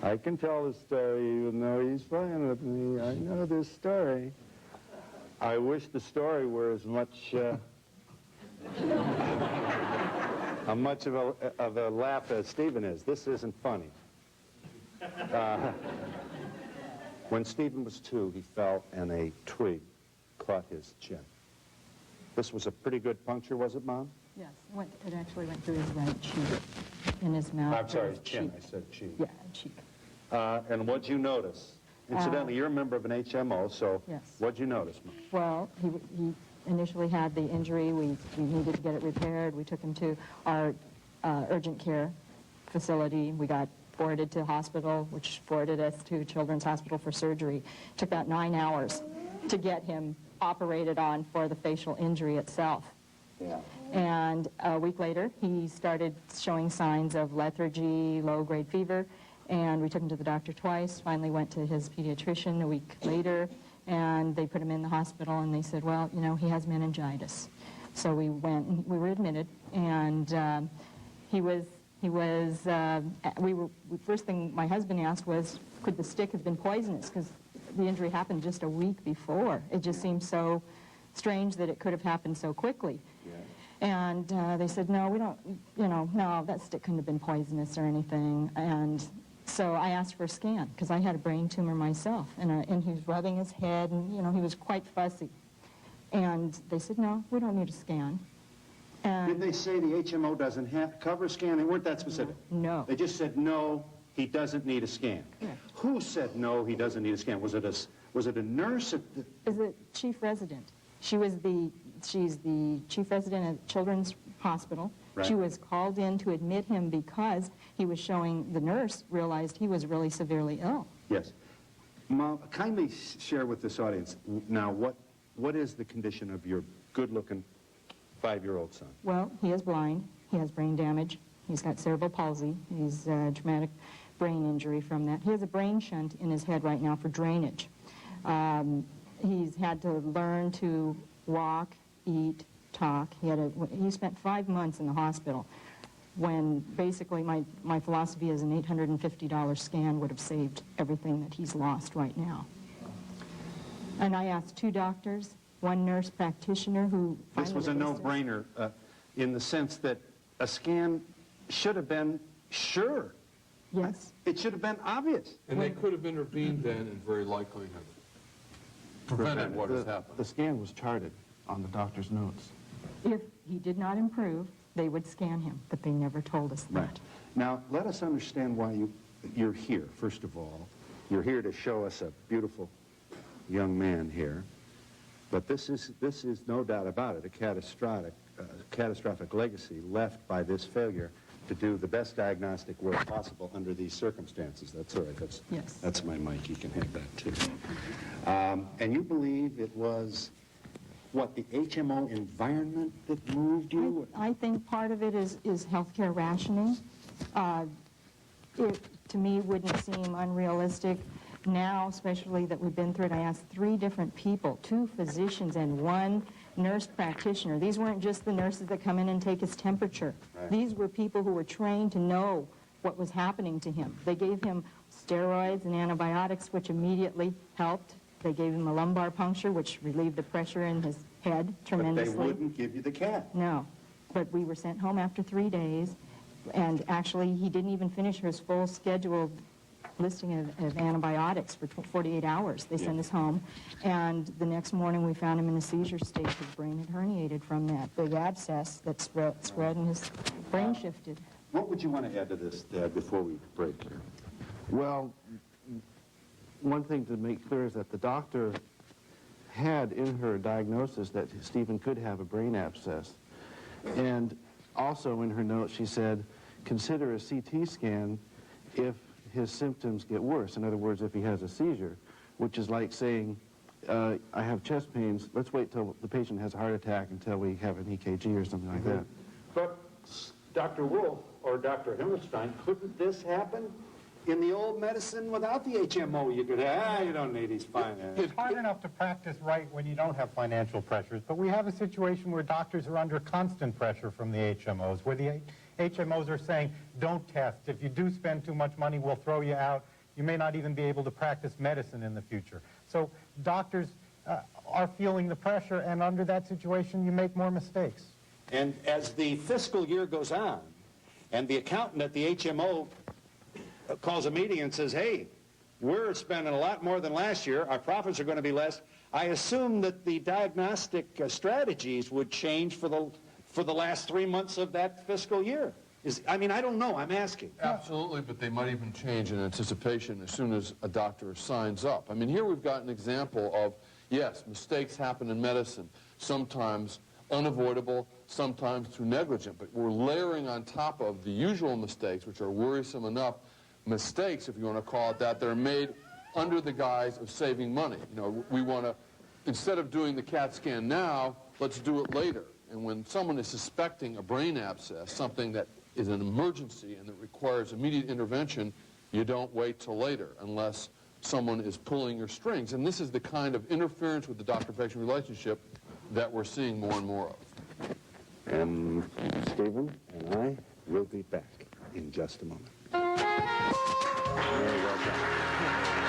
I can tell the story even though he's playing with me. I know this story. I wish the story were as much of a laugh as Stephen is. This isn't funny. When Stephen was 2, he fell and a twig caught his chin. This was a pretty good puncture, was it, Mom? Yes, it actually went through his right cheek, in his mouth. I'm sorry, his chin. I said cheek. Yeah, cheek. And what'd you notice? Incidentally, you're a member of an HMO, so yes. What'd you notice, Mom? Well, he initially had the injury. We needed to get it repaired. We took him to our urgent care facility. We got forwarded to hospital, which forwarded us to Children's Hospital for surgery. It took about 9 hours to get him operated on for the facial injury itself. Yeah. And a week later, he started showing signs of lethargy, low-grade fever, and we took him to the doctor twice, finally went to his pediatrician a week later, and they put him in the hospital, and they said, well, you know, he has meningitis. So we went, and we were admitted, and first thing my husband asked was, could the stick have been poisonous? Because the injury happened just a week before. It just seemed so strange that it could have happened so quickly. Yeah. And they said, no, we don't, you know, no, that stick couldn't have been poisonous or anything. And so I asked for a scan, because I had a brain tumor myself. And he was rubbing his head, and, you know, he was quite fussy. And they said, no, we don't need a scan. And did they say the HMO doesn't cover a scan? They weren't that specific. No. They just said, no, he doesn't need a scan. Yeah. Who said, no, he doesn't need a scan? Was it a nurse at the... It was the chief resident. She's the chief resident at Children's Hospital. Right. She was called in to admit him because he was showing, the nurse realized he was really severely ill. Yes. Mom, kindly share with this audience now what is the condition of your good-looking 5-year-old son? Well, he is blind. He has brain damage. He's got cerebral palsy. He's a traumatic brain injury from that. He has a brain shunt in his head right now for drainage. He's had to learn to walk, eat, talk. He spent 5 months in the hospital when basically my philosophy is an $850 scan would have saved everything that he's lost right now. And I asked 2 doctors, 1 nurse practitioner who... This was a no-brainer in the sense that a scan should have been sure. Yes. It should have been obvious. And they could have intervened then and very likely have prevented what has happened. The scan was charted on the doctor's notes. If he did not improve, they would scan him, but they never told us that. Right. Now, let us understand why you're here, first of all. You're here to show us a beautiful young man here. But this is no doubt about it, a catastrophic legacy left by this failure to do the best diagnostic work possible under these circumstances. That's all right. That's my mic. You can have that, too. And you believe it was, what, the HMO environment that moved you? I think part of it is healthcare rationing. It, to me, wouldn't seem unrealistic now, especially that we've been through it. I asked 3 different people, 2 physicians and 1 nurse practitioner. These weren't just the nurses that come in and take his temperature. Right. These were people who were trained to know what was happening to him. They gave him steroids and antibiotics, which immediately helped. They gave him a lumbar puncture, which relieved the pressure in his head tremendously. But they wouldn't give you the cat. No. But we were sent home after 3 days, and actually he didn't even finish his full scheduled listing of antibiotics for 48 hours. They sent us home, and the next morning we found him in a seizure state. His brain had herniated from that big abscess that spread and his brain shifted. What would you want to add to this, Dad, before we break here? Well, one thing to make clear is that the doctor had in her diagnosis that Stephen could have a brain abscess. And also in her note she said, consider a CT scan if his symptoms get worse. In other words, if he has a seizure, which is like saying, I have chest pains, let's wait till the patient has a heart attack until we have an EKG or something like that. But Dr. Wolf or Dr. Himmelstein, couldn't this happen in the old medicine without the HMO? You could, you don't need, he's fine. It's hard enough to practice right when you don't have financial pressures, but we have a situation where doctors are under constant pressure from the HMOs, where the HMOs are saying, don't test. If you do spend too much money, we'll throw you out. you may not even be able to practice medicine in the future. So doctors are feeling the pressure, and under that situation, you make more mistakes. And as the fiscal year goes on, and the accountant at the HMO calls a meeting and says, hey, we're spending a lot more than last year, our profits are going to be less, I assume that the diagnostic strategies would change for the last 3 months of that fiscal year. I mean, I don't know, I'm asking. Absolutely, but they might even change in anticipation as soon as a doctor signs up. I mean, here we've got an example of, yes, mistakes happen in medicine, sometimes unavoidable, sometimes through negligence, but we're layering on top of the usual mistakes, which are worrisome enough, mistakes, if you want to call it that, that are made under the guise of saving money. You know, we want to, instead of doing the CAT scan now, let's do it later. And when someone is suspecting a brain abscess, something that is an emergency and that requires immediate intervention, you don't wait till later unless someone is pulling your strings. And this is the kind of interference with the doctor-patient relationship that we're seeing more and more of. And Stephen and I will be back in just a moment. Very well done.